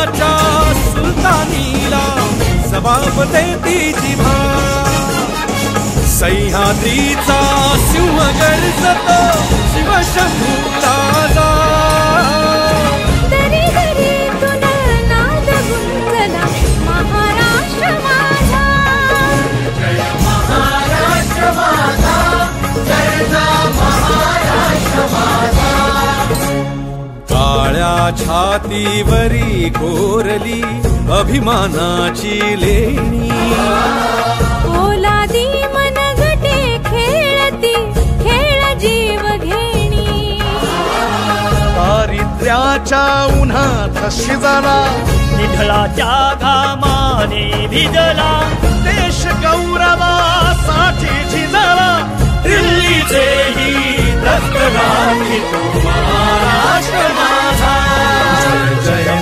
देशाच्या सुलतानीला जबाब देती जिव्हा सह्याद्रीचा सिंह गर्जतो शिवशंभूचा दरी दरीतून नाद गुंजला महाराष्ट्र माझा जय महाराष्ट्र माझा जय महाराष्ट्र माझा काळ्या छातीवरी कोरली अभिमानाची लेणी ओलादी मनगटे खेळती खेळ जीव घेणी दारिद्र्याच्या उन्हात शिजला निढळाच्या घामाने भिजला देश गौरवासाठी झिजला दिल्लीचेही दत्त राखी तो महाराष्ट्र माझा जय जय